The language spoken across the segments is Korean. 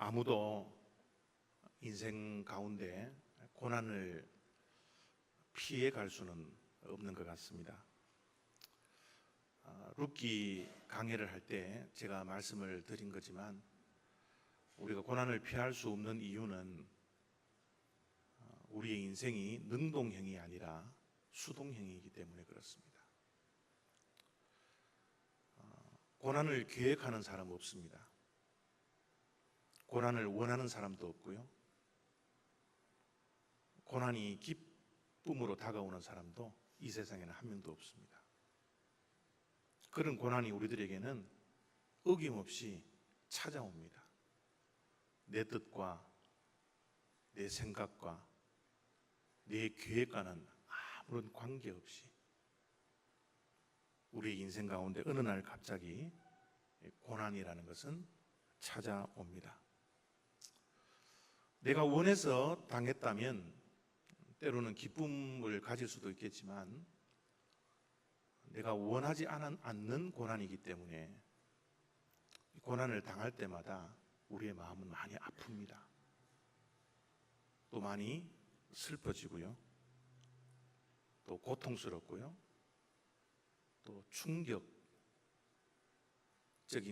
아무도 인생 가운데 고난을 피해 갈 수는 없는 것 같습니다. 룻기 강해를 할 때 제가 말씀을 드린 거지만 우리가 고난을 피할 수 없는 이유는 우리의 인생이 능동형이 아니라 수동형이기 때문에 그렇습니다. 고난을 계획하는 사람은 없습니다. 고난을 원하는 사람도 없고요. 고난이 기쁨으로 다가오는 사람도 이 세상에는 한 명도 없습니다. 그런 고난이 우리들에게는 어김없이 찾아옵니다. 내 뜻과 내 생각과 내 계획과는 아무런 관계없이 우리의 인생 가운데 어느 날 갑자기 고난이라는 것은 찾아옵니다. 내가 원해서 당했다면 때로는 기쁨을 가질 수도 있겠지만 내가 원하지 않는 고난이기 때문에 고난을 당할 때마다 우리의 마음은 많이 아픕니다. 또 많이 슬퍼지고요. 또 고통스럽고요. 또 충격적인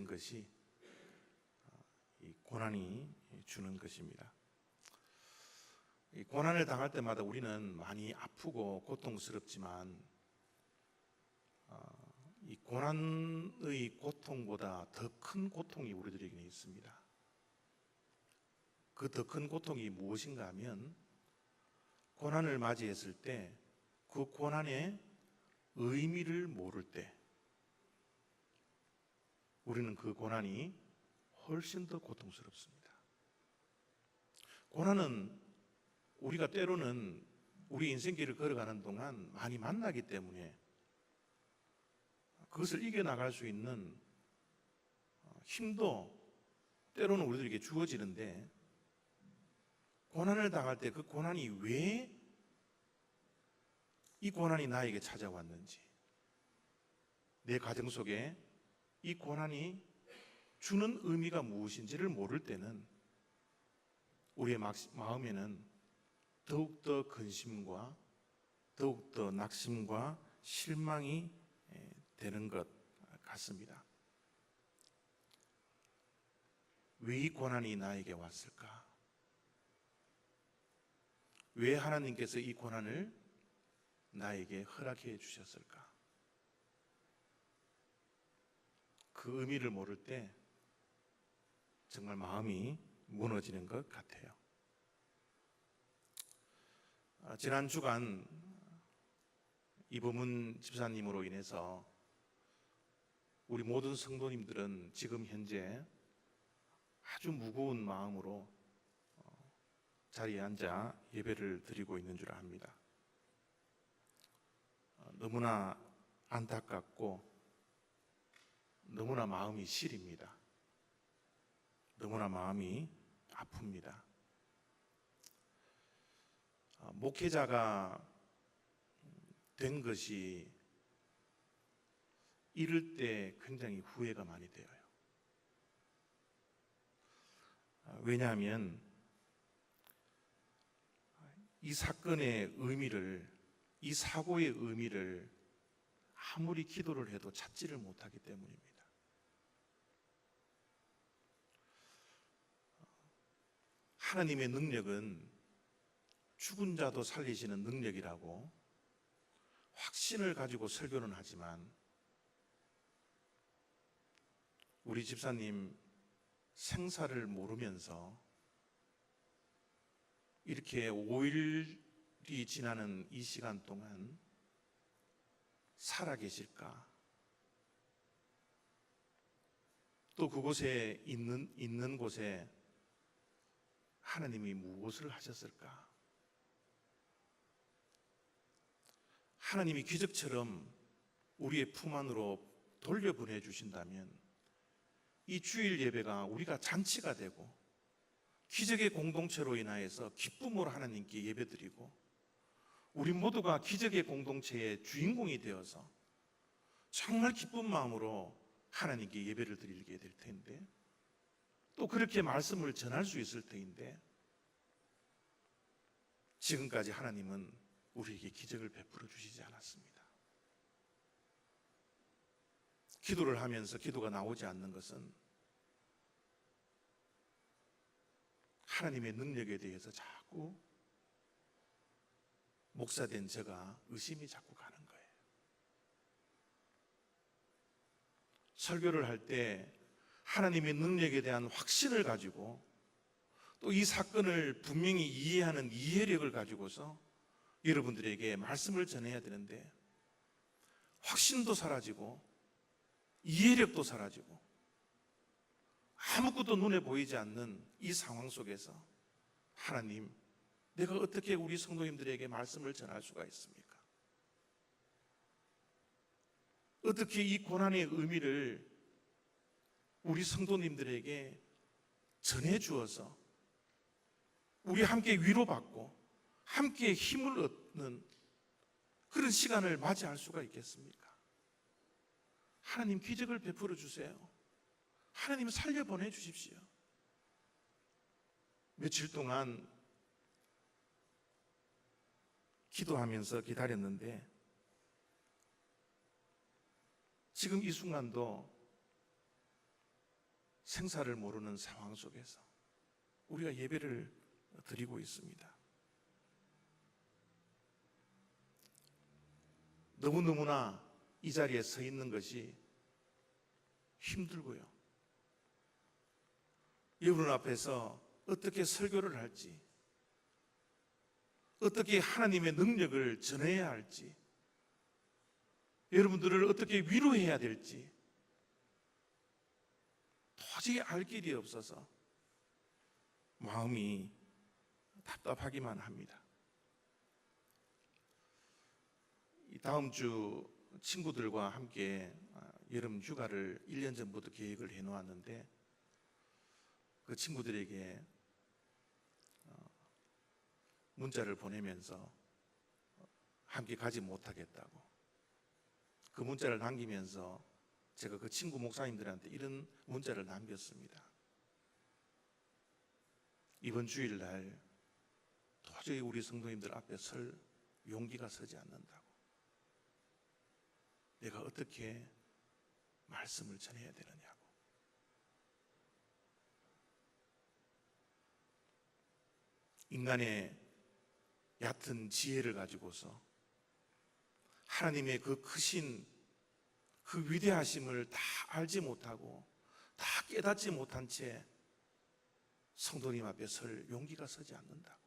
것이 이 고난이 주는 것입니다. 이 고난을 당할 때마다 우리는 많이 아프고 고통스럽지만 이 고난의 고통보다 더 큰 고통이 우리들에게 있습니다. 그 더 큰 고통이 무엇인가 하면 고난을 맞이했을 때 그 고난의 의미를 모를 때 우리는 그 고난이 훨씬 더 고통스럽습니다. 고난은 우리가 때로는 우리 인생길을 걸어가는 동안 많이 만나기 때문에 그것을 이겨나갈 수 있는 힘도 때로는 우리들에게 주어지는데 고난을 당할 때 그 고난이 왜 이 고난이 나에게 찾아왔는지, 내 가정 속에 이 고난이 주는 의미가 무엇인지를 모를 때는 우리의 마음에는 더욱더 근심과 더욱더 낙심과 실망이 되는 것 같습니다. 왜 이 고난이 나에게 왔을까? 왜 하나님께서 이 고난을 나에게 허락해 주셨을까? 그 의미를 모를 때 정말 마음이 무너지는 것 같아요. 지난 주간 이범훈 집사님으로 인해서 우리 모든 성도님들은 지금 현재 아주 무거운 마음으로 자리에 앉아 예배를 드리고 있는 줄 압니다. 너무나 안타깝고 너무나 마음이 시립니다. 너무나 마음이 아픕니다. 목회자가 된 것이 이럴 때 굉장히 후회가 많이 되어요. 왜냐하면 이 사건의 의미를, 이 사고의 의미를 아무리 기도를 해도 찾지를 못하기 때문입니다. 하나님의 능력은 죽은 자도 살리시는 능력이라고 확신을 가지고 설교는 하지만 우리 집사님 생사를 모르면서 이렇게 5일이 지나는 이 시간 동안 살아계실까? 또 그곳에 있는 곳에 하나님이 무엇을 하셨을까? 하나님이 기적처럼 우리의 품 안으로 돌려보내 주신다면 이 주일 예배가 우리가 잔치가 되고 기적의 공동체로 인하여서 기쁨으로 하나님께 예배드리고 우리 모두가 기적의 공동체의 주인공이 되어서 정말 기쁜 마음으로 하나님께 예배를 드리게 될 텐데 또 그렇게 말씀을 전할 수 있을 터인데 지금까지 하나님은 우리에게 기적을 베풀어 주시지 않았습니다. 기도를 하면서 기도가 나오지 않는 것은 하나님의 능력에 대해서 자꾸 목사된 제가 의심이 자꾸 가는 거예요. 설교를 할 때 하나님의 능력에 대한 확신을 가지고 또 이 사건을 분명히 이해하는 이해력을 가지고서 여러분들에게 말씀을 전해야 되는데 확신도 사라지고 이해력도 사라지고 아무것도 눈에 보이지 않는 이 상황 속에서 하나님, 내가 어떻게 우리 성도님들에게 말씀을 전할 수가 있습니까? 어떻게 이 고난의 의미를 우리 성도님들에게 전해주어서 우리 함께 위로받고 함께 힘을 얻는 그런 시간을 맞이할 수가 있겠습니까? 하나님 기적을 베풀어 주세요. 하나님 살려보내 주십시오. 며칠 동안 기도하면서 기다렸는데 지금 이 순간도 생사를 모르는 상황 속에서 우리가 예배를 드리고 있습니다. 너무너무나 이 자리에 서 있는 것이 힘들고요. 여러분 앞에서 어떻게 설교를 할지, 어떻게 하나님의 능력을 전해야 할지, 여러분들을 어떻게 위로해야 될지 도저히 알 길이 없어서 마음이 답답하기만 합니다. 다음 주 친구들과 함께 여름 휴가를 1년 전부터 계획을 해놓았는데 그 친구들에게 문자를 보내면서 함께 가지 못하겠다고 그 문자를 남기면서 제가 그 친구 목사님들한테 이런 문자를 남겼습니다. 이번 주일날 도저히 우리 성도님들 앞에 설 용기가 서지 않는다고. 내가 어떻게 말씀을 전해야 되느냐고. 인간의 얕은 지혜를 가지고서 하나님의 그 크신 그 위대하심을 다 알지 못하고 다 깨닫지 못한 채 성도님 앞에 설 용기가 서지 않는다고.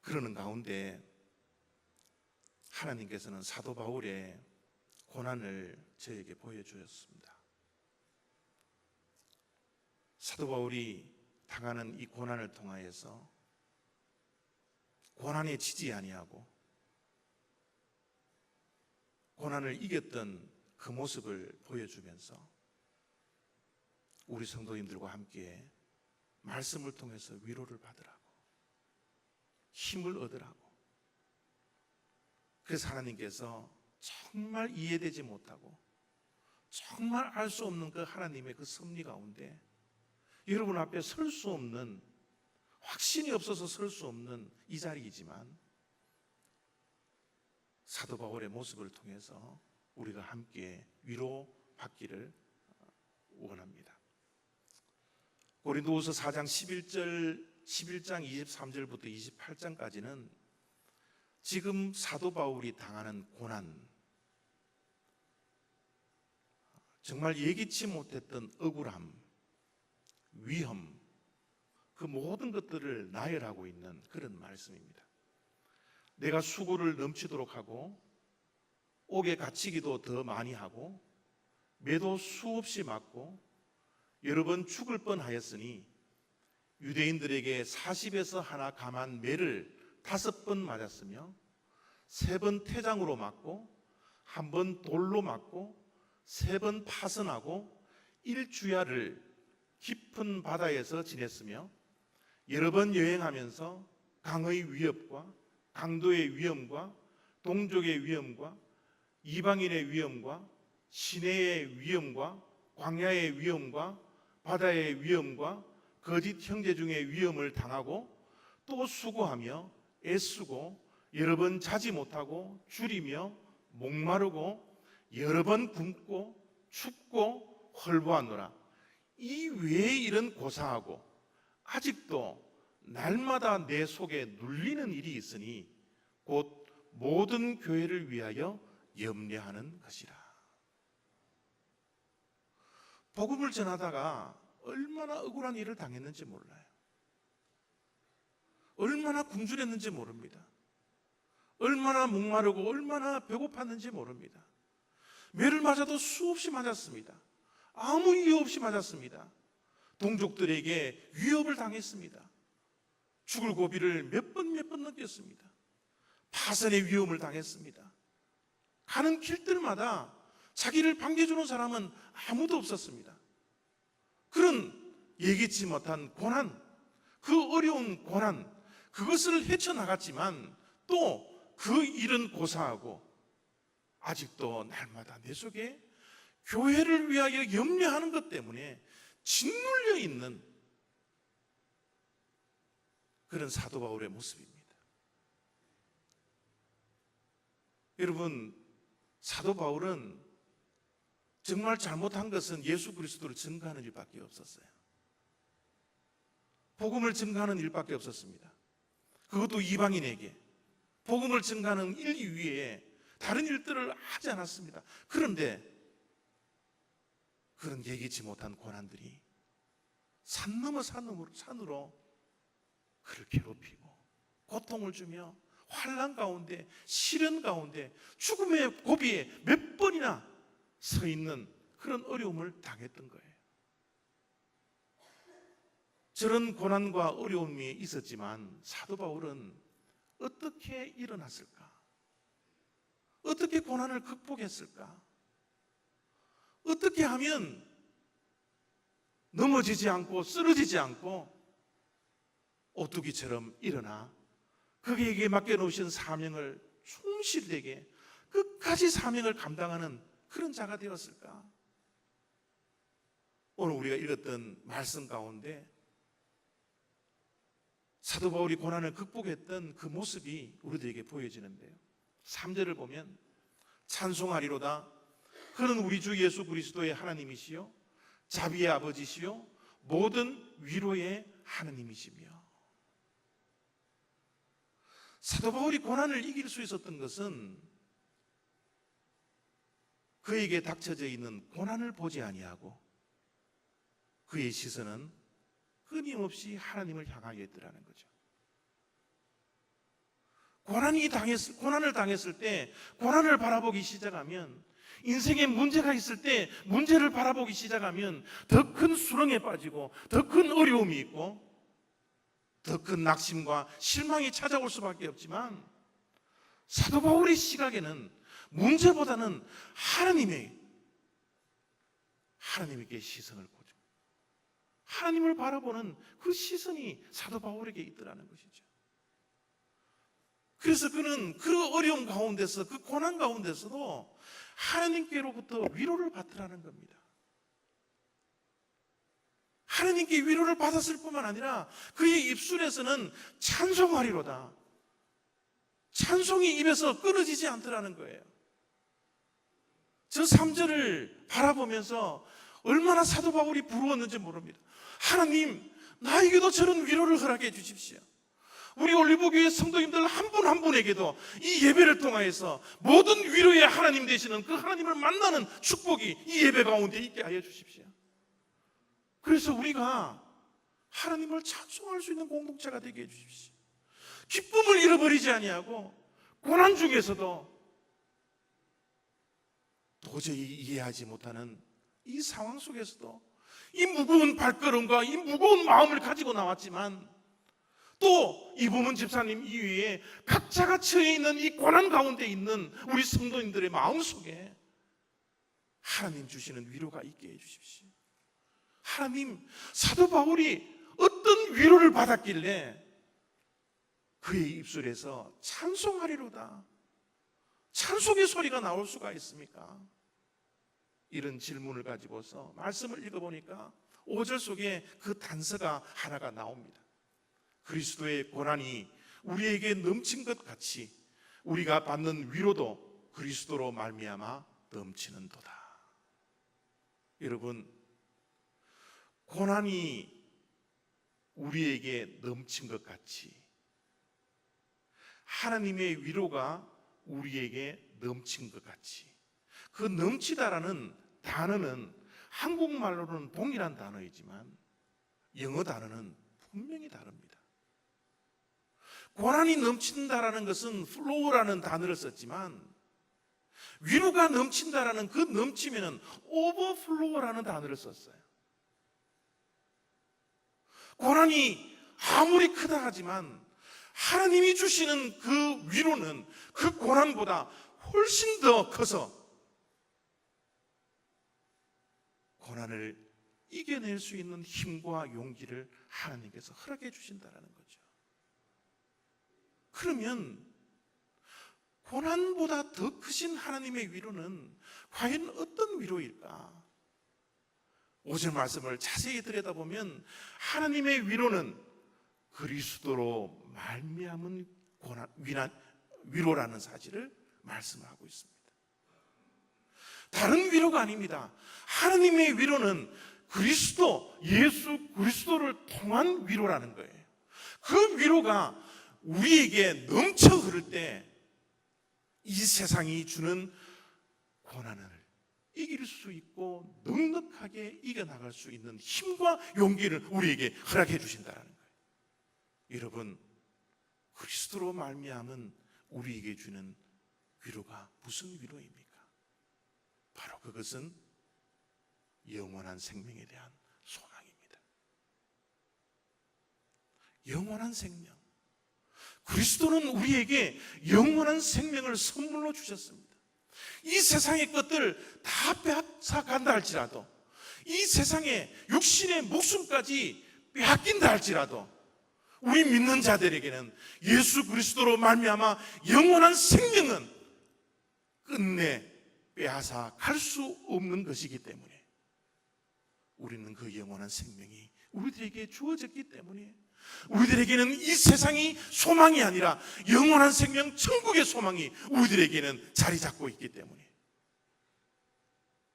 그러는 가운데 하나님께서는 사도 바울의 고난을 저에게 보여주셨습니다. 사도 바울이 당하는 이 고난을 통하여서 고난에 지지 아니하고 고난을 이겼던 그 모습을 보여주면서 우리 성도님들과 함께 말씀을 통해서 위로를 받으라고, 힘을 얻으라고. 그래서 하나님께서 정말 이해되지 못하고 정말 알 수 없는 그 하나님의 그 섭리 가운데 여러분 앞에 설 수 없는, 확신이 없어서 설 수 없는 이 자리이지만 사도 바울의 모습을 통해서 우리가 함께 위로받기를 원합니다. 고린도후서 4장 11장 23절부터 28장까지는 지금 사도 바울이 당하는 고난, 정말 예기치 못했던 억울함, 위험, 그 모든 것들을 나열하고 있는 그런 말씀입니다. 내가 수고를 넘치도록 하고 옥에 갇히기도 더 많이 하고 매도 수없이 맞고 여러 번 죽을 뻔하였으니 유대인들에게 40에서 하나 감한 매를 5번 맞았으며 3번 태장으로 맞고 1번 돌로 맞고 3번 파선하고 1주야를 깊은 바다에서 지냈으며 여러 번 여행하면서 강의 위협과 강도의 위험과 동족의 위험과 이방인의 위험과 시내의 위험과 광야의 위험과 바다의 위험과 거짓 형제 중의 위험을 당하고 또 수고하며 애쓰고 여러 번 자지 못하고 줄이며 목마르고 여러 번 굶고 춥고 헐보하노라. 이 외에 이런 고사하고 아직도 날마다 내 속에 눌리는 일이 있으니 곧 모든 교회를 위하여 염려하는 것이라. 복음을 전하다가 얼마나 억울한 일을 당했는지 몰라요. 얼마나 굶주렸는지 모릅니다. 얼마나 목마르고 얼마나 배고팠는지 모릅니다. 매를 맞아도 수없이 맞았습니다. 아무 이유 없이 맞았습니다. 동족들에게 위협을 당했습니다. 죽을 고비를 몇 번 넘겼습니다. 파선의 위험을 당했습니다. 가는 길들마다 자기를 반겨주는 사람은 아무도 없었습니다. 그런 예기치 못한 고난, 그 어려운 고난, 그것을 헤쳐나갔지만 또 그 일은 고사하고 아직도 날마다 내 속에 교회를 위하여 염려하는 것 때문에 짓눌려 있는 그런 사도 바울의 모습입니다. 여러분, 사도 바울은 정말 잘못한 것은 예수 그리스도를 증거하는 일밖에 없었어요. 복음을 증거하는 일밖에 없었습니다. 그것도 이방인에게 복음을 증거하는 일 이외에 다른 일들을 하지 않았습니다. 그런데 그런 예기치 못한 고난들이 산 넘어 산으로 그를 괴롭히고 고통을 주며 환난 가운데 시련 가운데 죽음의 고비에 몇 번이나 서 있는 그런 어려움을 당했던 거예요. 저런 고난과 어려움이 있었지만 사도 바울은 어떻게 일어났을까? 어떻게 고난을 극복했을까? 어떻게 하면 넘어지지 않고 쓰러지지 않고 오뚜기처럼 일어나 그에게 맡겨놓으신 사명을 충실되게 끝까지 사명을 감당하는 그런 자가 되었을까? 오늘 우리가 읽었던 말씀 가운데 사도 바울이 고난을 극복했던 그 모습이 우리들에게 보여지는데요. 3절을 보면 찬송하리로다. 그는 우리 주 예수 그리스도의 하나님이시요 자비의 아버지시요 모든 위로의 하나님이시며. 사도 바울이 고난을 이길 수 있었던 것은 그에게 닥쳐져 있는 고난을 보지 아니하고 그의 시선은 끊임없이 하나님을 향하여 있더라는 거죠. 고난을 당했을 때 고난을 바라보기 시작하면, 인생에 문제가 있을 때 문제를 바라보기 시작하면 더 큰 수렁에 빠지고 더 큰 어려움이 있고 더 큰 낙심과 실망이 찾아올 수밖에 없지만, 사도 바울의 시각에는 문제보다는 하나님에게 시선을 보죠. 하나님을 바라보는 그 시선이 사도 바울에게 있더라는 것이죠. 그래서 그는 그 어려움 가운데서, 그 고난 가운데서도 하나님께로부터 위로를 받더라는 겁니다. 하나님께 위로를 받았을 뿐만 아니라 그의 입술에서는 찬송하리로다. 찬송이 입에서 끊어지지 않더라는 거예요. 저 3절을 바라보면서 얼마나 사도 바울이 부러웠는지 모릅니다. 하나님, 나에게도 저런 위로를 허락해 주십시오. 우리 올리브교회 성도님들 한 분 한 분에게도 이 예배를 통하여서 모든 위로의 하나님 되시는 그 하나님을 만나는 축복이 이 예배 가운데 있게 하여 주십시오. 그래서 우리가 하나님을 찬송할 수 있는 공동체가 되게 해 주십시오. 기쁨을 잃어버리지 아니하고 고난 중에서도 도저히 이해하지 못하는 이 상황 속에서도 이 무거운 발걸음과 이 무거운 마음을 가지고 나왔지만, 또 이부문 집사님 이외에 각자가 처해 있는 이 고난 가운데 있는 우리 성도님들의 마음속에 하나님 주시는 위로가 있게 해 주십시오. 하나님, 사도 바울이 어떤 위로를 받았길래 그의 입술에서 찬송하리로다, 찬송의 소리가 나올 수가 있습니까? 이런 질문을 가지고서 말씀을 읽어보니까 5절 속에 그 단서가 하나가 나옵니다. 그리스도의 고난이 우리에게 넘친 것 같이 우리가 받는 위로도 그리스도로 말미암아 넘치는도다. 여러분, 고난이 우리에게 넘친 것 같이 하나님의 위로가 우리에게 넘친 것 같이, 그 넘치다라는 단어는 한국말로는 동일한 단어이지만 영어 단어는 분명히 다릅니다. 고난이 넘친다라는 것은 flow라는 단어를 썼지만 위로가 넘친다라는 그 넘치면은 overflow라는 단어를 썼어요. 고난이 아무리 크다 하지만 하나님이 주시는 그 위로는 그 고난보다 훨씬 더 커서 고난을 이겨낼 수 있는 힘과 용기를 하나님께서 허락해 주신다는 거죠. 그러면 고난보다 더 크신 하나님의 위로는 과연 어떤 위로일까? 5절 말씀을 자세히 들여다보면 하나님의 위로는 그리스도로 말미암은 위로라는 사실을 말씀하고 있습니다. 다른 위로가 아닙니다. 하나님의 위로는 예수 그리스도를 통한 위로라는 거예요. 그 위로가 우리에게 넘쳐 흐를 때 이 세상이 주는 고난을 이길 수 있고 넉넉하게 이겨나갈 수 있는 힘과 용기를 우리에게 허락해 주신다는 거예요. 여러분, 그리스도로 말미암은 우리에게 주는 위로가 무슨 위로입니까? 바로 그것은 영원한 생명에 대한 소망입니다. 영원한 생명. 그리스도는 우리에게 영원한 생명을 선물로 주셨습니다. 이 세상의 것들 다 빼앗아 간다 할지라도, 이 세상의 육신의 목숨까지 빼앗긴다 할지라도 우리 믿는 자들에게는 예수 그리스도로 말미암아 영원한 생명은 끝내 빼앗아 갈 수 없는 것이기 때문에 우리는 그 영원한 생명이 우리들에게 주어졌기 때문에 우리들에게는 이 세상이 소망이 아니라 영원한 생명 천국의 소망이 우리들에게는 자리 잡고 있기 때문에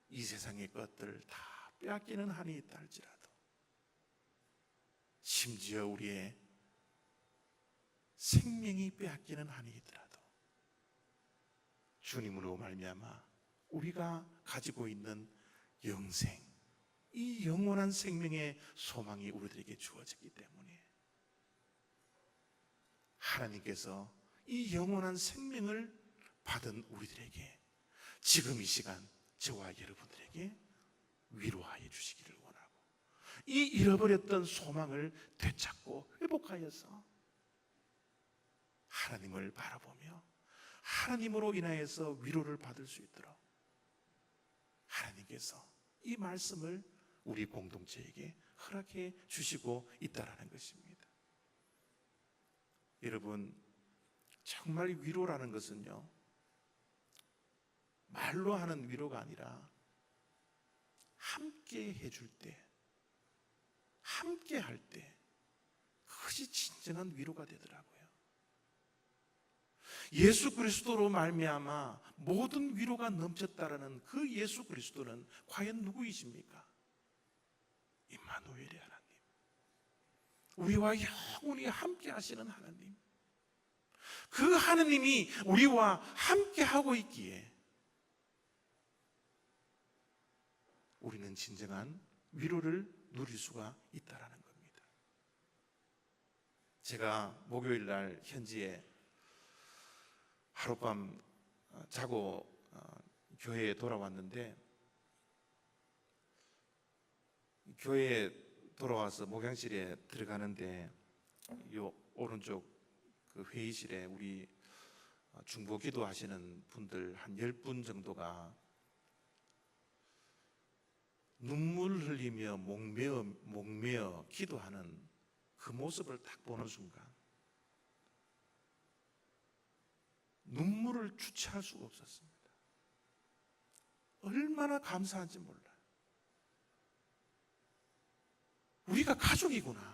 이 세상의 것들 다 빼앗기는 한이 있다 할지라도, 심지어 우리의 생명이 빼앗기는 한이 있더라도 주님으로 말미암아 우리가 가지고 있는 영생, 이 영원한 생명의 소망이 우리들에게 주어졌기 때문에 하나님께서 이 영원한 생명을 받은 우리들에게 지금 이 시간 저와 여러분들에게 위로하여 주시기를 원하고, 이 잃어버렸던 소망을 되찾고 회복하여서 하나님을 바라보며 하나님으로 인하여서 위로를 받을 수 있도록 하나님께서 이 말씀을 우리 공동체에게 허락해 주시고 있다는 것입니다. 여러분, 정말 위로라는 것은요, 말로 하는 위로가 아니라 함께 해줄 때, 함께 할 때 그것이 진정한 위로가 되더라고요. 예수 그리스도로 말미암아 모든 위로가 넘쳤다라는 그 예수 그리스도는 과연 누구이십니까? 임마누엘의 하나님, 우리와 영원히 함께 하시는 하나님, 그 하나님이 우리와 함께 하고 있기에 우리는 진정한 위로를 누릴 수가 있다는 겁니다. 제가 목요일 날 현지에 하룻밤 자고 교회에 돌아왔는데, 교회에 돌아와서 목양실에 들어가는데 요 오른쪽 그 회의실에 우리 중보 기도하시는 분들 한 10분 정도가 눈물 흘리며 목매어 기도하는 그 모습을 딱 보는 순간 눈물을 주체할 수가 없었습니다. 얼마나 감사한지 몰라요. 우리가 가족이구나.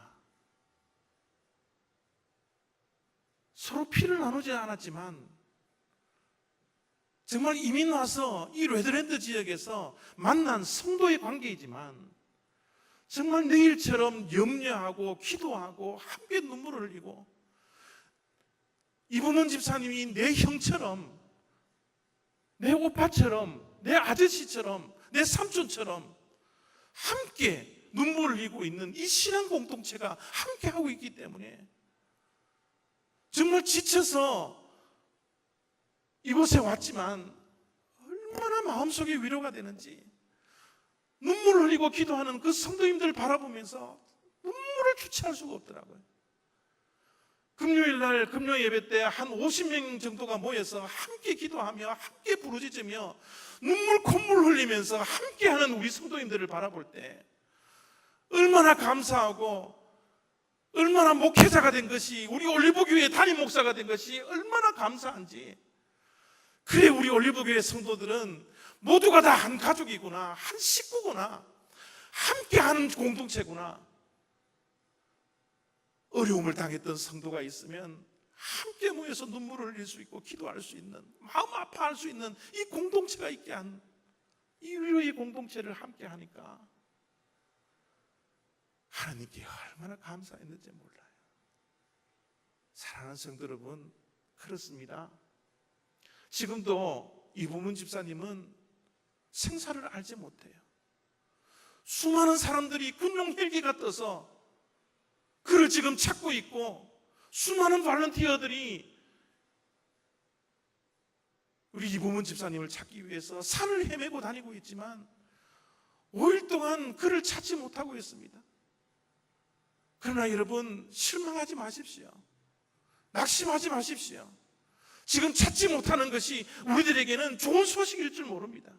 서로 피를 나누지 않았지만 정말 이민 와서 이 레드랜드 지역에서 만난 성도의 관계이지만 정말 내일처럼 염려하고 기도하고 함께 눈물을 흘리고 이범원 집사님이 내 형처럼, 내 오빠처럼, 내 아저씨처럼, 내 삼촌처럼 함께 눈물을 흘리고 있는 이 신앙 공동체가 함께 하고 있기 때문에 정말 지쳐서 이곳에 왔지만 얼마나 마음속에 위로가 되는지 눈물을 흘리고 기도하는 그 성도님들 바라보면서 눈물을 주체할 수가 없더라고요. 금요일 날 금요 예배 때 한 50명 정도가 모여서 함께 기도하며 함께 부르짖으며 눈물 콧물 흘리면서 함께하는 우리 성도님들을 바라볼 때 얼마나 감사하고 얼마나 목회자가 된 것이, 우리 올리브교회 담임 목사가 된 것이 얼마나 감사한지. 그래, 우리 올리브교회 성도들은 모두가 다 한 가족이구나, 한 식구구나, 함께하는 공동체구나. 어려움을 당했던 성도가 있으면 함께 모여서 눈물을 흘릴 수 있고 기도할 수 있는, 마음 아파할 수 있는 이 공동체가 있게 한 이 위로의 공동체를 함께 하니까 하나님께 얼마나 감사했는지 몰라요. 사랑하는 성도 여러분, 그렇습니다. 지금도 이범원 집사님은 생사를 알지 못해요. 수많은 사람들이 군용 헬기가 떠서 그를 지금 찾고 있고, 수많은 발런티어들이 우리 이범원 집사님을 찾기 위해서 산을 헤매고 다니고 있지만 5일 동안 그를 찾지 못하고 있습니다. 그러나 여러분, 실망하지 마십시오. 낙심하지 마십시오. 지금 찾지 못하는 것이 우리들에게는 좋은 소식일 줄 모릅니다.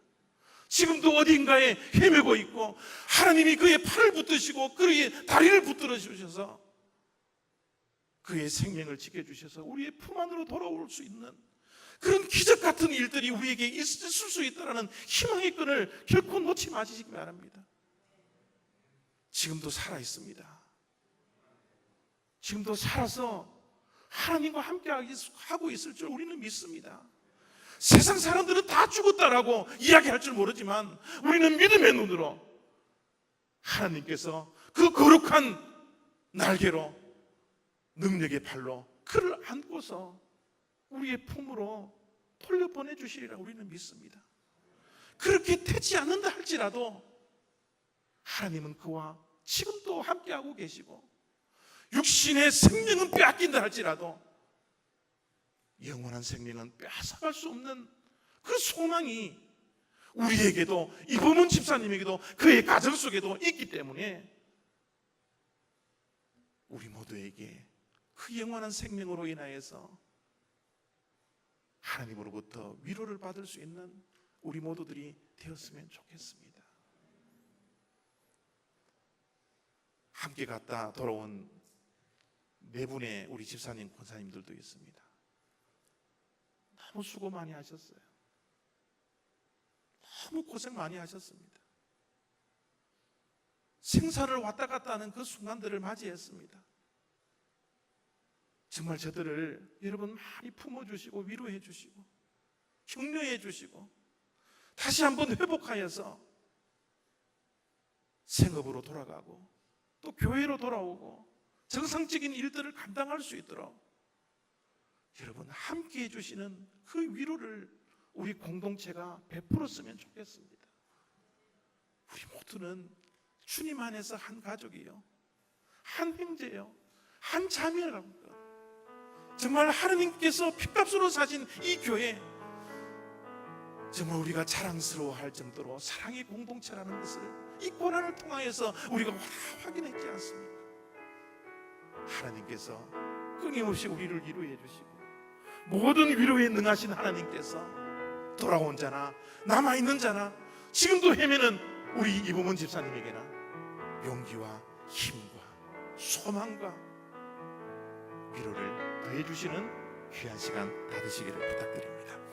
지금도 어딘가에 헤매고 있고 하나님이 그의 팔을 붙드시고 그의 다리를 붙들어 주셔서 그의 생명을 지켜주셔서 우리의 품 안으로 돌아올 수 있는 그런 기적 같은 일들이 우리에게 있을 수 있다는 희망의 끈을 결코 놓지 마시기 바랍니다. 지금도 살아 있습니다. 지금도 살아서 하나님과 함께 하고 있을 줄 우리는 믿습니다. 세상 사람들은 다 죽었다라고 이야기할 줄 모르지만 우리는 믿음의 눈으로 하나님께서 그 거룩한 날개로, 능력의 발로 그를 안고서 우리의 품으로 돌려보내 주시리라 우리는 믿습니다. 그렇게 되지 않는다 할지라도 하나님은 그와 지금도 함께하고 계시고, 육신의 생명은 빼앗긴다 할지라도 영원한 생명은 빼앗아갈 수 없는 그 소망이 우리에게도, 이범원 집사님에게도, 그의 가정 속에도 있기 때문에 우리 모두에게 그 영원한 생명으로 인하여서 하나님으로부터 위로를 받을 수 있는 우리 모두들이 되었으면 좋겠습니다. 함께 갔다 돌아온 네 분의 우리 집사님, 권사님들도 있습니다. 너무 수고 많이 하셨어요. 너무 고생 많이 하셨습니다. 생사를 왔다 갔다 하는 그 순간들을 맞이했습니다. 정말 저들을 여러분 많이 품어주시고 위로해 주시고 격려해 주시고 다시 한번 회복하여서 생업으로 돌아가고 또 교회로 돌아오고 정상적인 일들을 감당할 수 있도록 여러분 함께 해주시는 그 위로를 우리 공동체가 베풀었으면 좋겠습니다. 우리 모두는 주님 안에서 한 가족이요, 한 형제요, 한 자매라고. 정말 하나님께서 피값으로 사신 이 교회, 정말 우리가 자랑스러워할 정도로 사랑의 공동체라는 것을 이 고난을 통하여서 우리가 확인했지 않습니까? 하나님께서 끊임없이 우리를 위로해 주시고 모든 위로에 능하신 하나님께서 돌아온 자나 남아있는 자나 지금도 헤매는 우리 이범원 집사님에게나 용기와 힘과 소망과 위로를 더해 주시는 귀한 시간 다 되시기를 부탁드립니다.